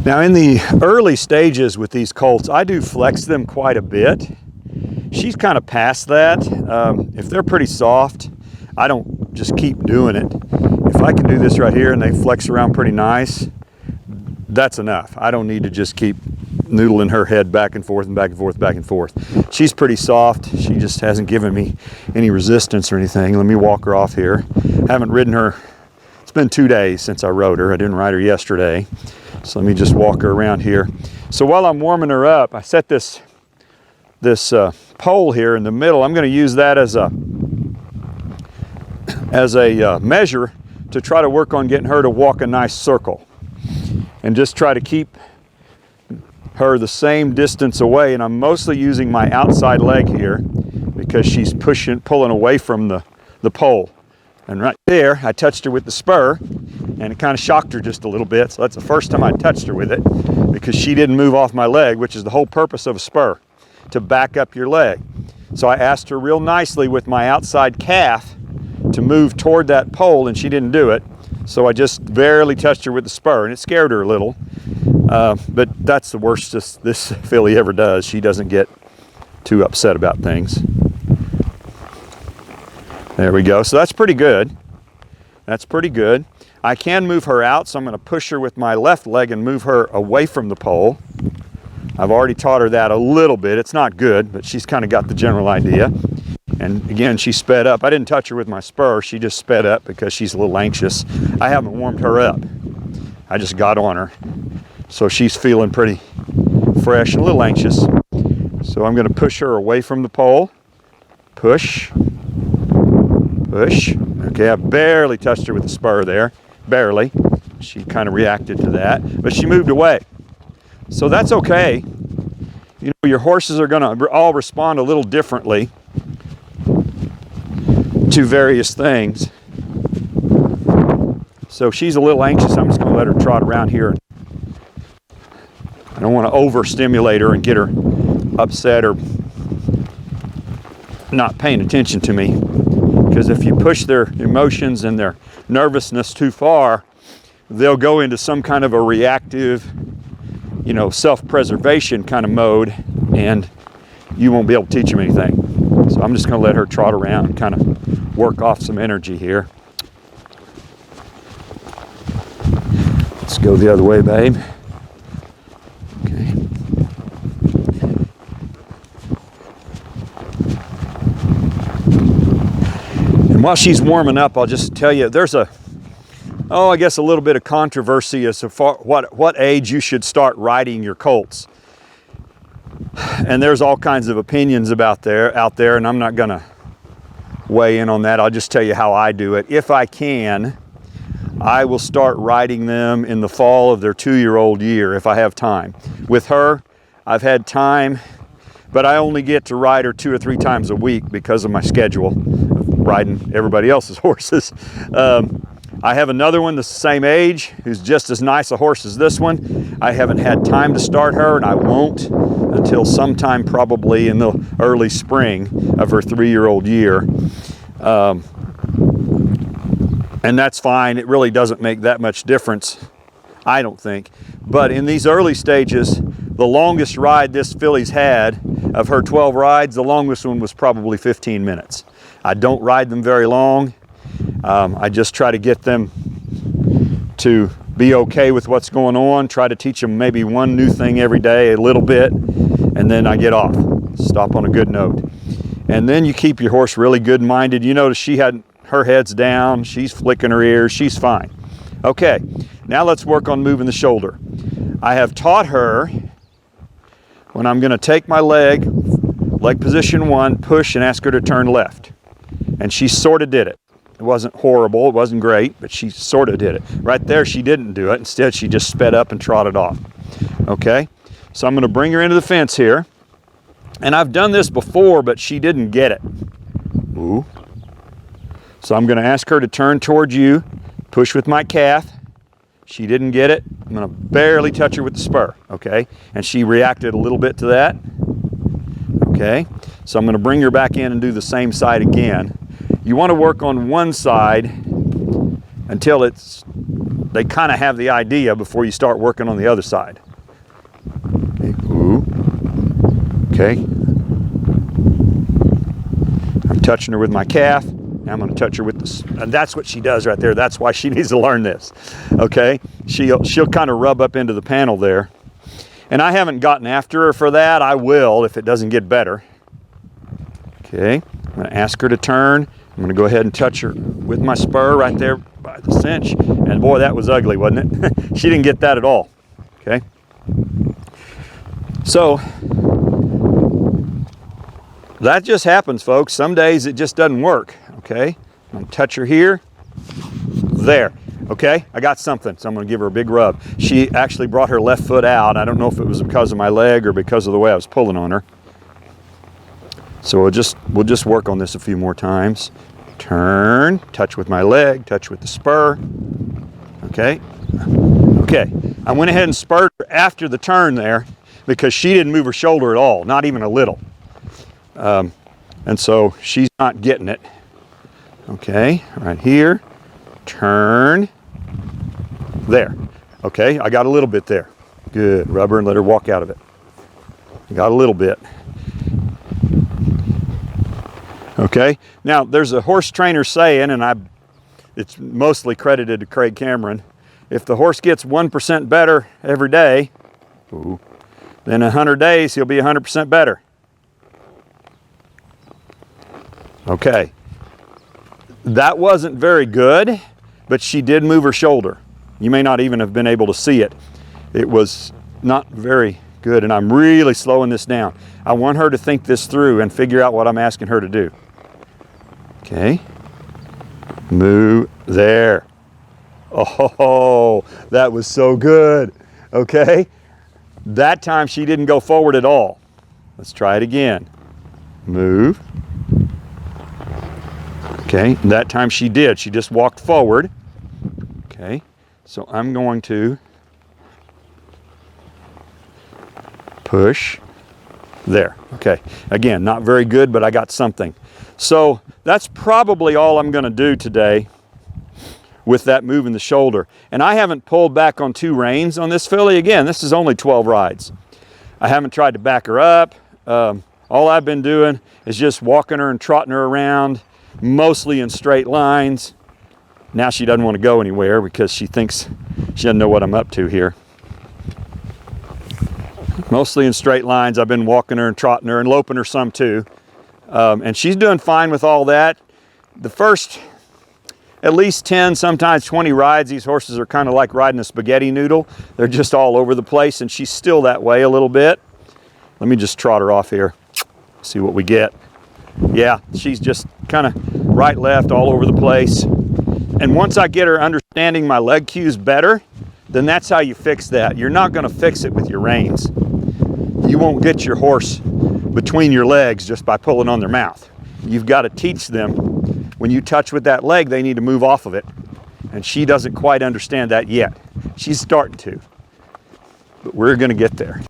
Now in the early stages with these colts, I do flex them quite a bit. She's kind of past that. If they're pretty soft, I don't just keep doing it. If I can do this right here and they flex around pretty nice, that's enough. I don't need to just keep noodling her head back and forth and back and forth, back and forth. She's pretty soft. She just hasn't given me any resistance or anything. Let me walk her off here. Haven't ridden her. It's been 2 days since I rode her. I didn't ride her yesterday. So let me just walk her around here. So while I'm warming her up, I set this pole here in the middle. I'm going to use that as a measure to try to work on getting her to walk a nice circle, and just try to keep her the same distance away. And I'm mostly using my outside leg here because she's pulling away from the pole. And right there, I touched her with the spur, and it kind of shocked her just a little bit. So that's the first time I touched her with it, because she didn't move off my leg, which is the whole purpose of a spur, to back up your leg. So I asked her real nicely with my outside calf to move toward that pole, and she didn't do it. So I just barely touched her with the spur, and it scared her a little. But that's the worst this filly ever does. She doesn't get too upset about things. There we go. So that's pretty good. That's pretty good. I can move her out, so I'm going to push her with my left leg and move her away from the pole. I've already taught her that a little bit. It's not good, but she's kind of got the general idea. And again, she sped up. I didn't touch her with my spur. She just sped up because she's a little anxious. I haven't warmed her up. I just got on her. So she's feeling pretty fresh and a little anxious. So I'm going to push her away from the pole. Push. Push. Okay, I barely touched her with the spur there. Barely. She kind of reacted to that. But she moved away. So that's okay. You know, your horses are going to all respond a little differently to various things. So she's a little anxious. I'm just going to let her trot around here. I don't want to overstimulate her and get her upset or not paying attention to me. Because if you push their emotions and their nervousness too far, they'll go into some kind of a reactive, you know, self-preservation kind of mode, and you won't be able to teach them anything. So I'm just going to let her trot around and kind of work off some energy here. Let's go the other way, babe. Okay. And while she's warming up, I'll just tell you, there's I guess a little bit of controversy as to what age you should start riding your colts. And there's all kinds of opinions out there, and I'm not gonna weigh in on that. I'll just tell you how I do it. If I can, I will start riding them in the fall of their 2-year-old year if I have time. With her, I've had time, but I only get to ride her 2 or 3 times a week because of my schedule of riding everybody else's horses. I have another one that's the same age, who's just as nice a horse as this one. I haven't had time to start her, and I won't until sometime probably in the early spring of her 3-year-old year. And that's fine. It really doesn't make that much difference, I don't think. But in these early stages, the longest ride this filly's had of her 12 rides, the longest one was probably 15 minutes. I don't ride them very long. I just try to get them to be okay with what's going on, try to teach them maybe one new thing every day, a little bit, and then I get off. Stop on a good note. And then you keep your horse really good-minded. You notice she had her head's down, she's flicking her ears, she's fine. Okay, now let's work on moving the shoulder. I have taught her when I'm going to take my leg position 1, push and ask her to turn left. And she sort of did it. It wasn't horrible, it wasn't great, but she sort of did it. Right there, she didn't do it. Instead, she just sped up and trotted off. Okay, so I'm going to bring her into the fence here. And I've done this before, but she didn't get it. Ooh. So I'm going to ask her to turn towards you, push with my calf. She didn't get it. I'm going to barely touch her with the spur, okay? And she reacted a little bit to that. Okay, so I'm going to bring her back in and do the same side again. You want to work on one side until it's they kind of have the idea before you start working on the other side. Okay. Ooh. Okay. I'm touching her with my calf. Now I'm going to touch her with this, and that's what she does right there. That's why she needs to learn this. Okay. She'll kind of rub up into the panel there. And I haven't gotten after her for that. I will if it doesn't get better. Okay, I'm going to ask her to turn. I'm going to go ahead and touch her with my spur right there by the cinch. And boy, that was ugly, wasn't it? She didn't get that at all. Okay. So that just happens, folks. Some days it just doesn't work. Okay, I'm going to touch her here. There. Okay, I got something, so I'm going to give her a big rub. She actually brought her left foot out. I don't know if it was because of my leg or because of the way I was pulling on her. So we'll just work on this a few more times. Turn, touch with my leg, touch with the spur. Okay. Okay, I went ahead and spurred her after the turn there because she didn't move her shoulder at all, not even a little. And so she's not getting it. Okay, right here. Turn. There. Okay, I got a little bit there. Good. Rub her and let her walk out of it. Got a little bit. Okay, now there's a horse trainer saying, and it's mostly credited to Craig Cameron, if the horse gets 1% better every day, then in 100 days he'll be 100% better. Okay, that wasn't very good, but she did move her shoulder. You may not even have been able to see it. It was not very good, and I'm really slowing this down. I want her to think this through and figure out what I'm asking her to do. Okay, move there. Oh, that was so good. Okay, that time she didn't go forward at all. Let's try it again. Move. Okay, that time she did. She just walked forward. Okay, so I'm going to push there. Okay, again, not very good, but I got something. So that's probably all I'm going to do today with that move in the shoulder. And I haven't pulled back on 2 reins on this filly. Again, this is only 12 rides. I haven't tried to back her up. All I've been doing is just walking her and trotting her around, mostly in straight lines. Now she doesn't want to go anywhere because she thinks she doesn't know what I'm up to here. Mostly in straight lines. I've been walking her and trotting her and loping her some too. And she's doing fine with all that. The first at least 10, sometimes 20 rides, these horses are kind of like riding a spaghetti noodle. They're just all over the place, and she's still that way a little bit. Let me just trot her off here, see what we get. Yeah, she's just kind of right, left, all over the place. And once I get her understanding my leg cues better, then that's how you fix that. You're not going to fix it with your reins. You won't get your horse between your legs just by pulling on their mouth. You've got to teach them when you touch with that leg, they need to move off of it. And she doesn't quite understand that yet. She's starting to, but we're going to get there.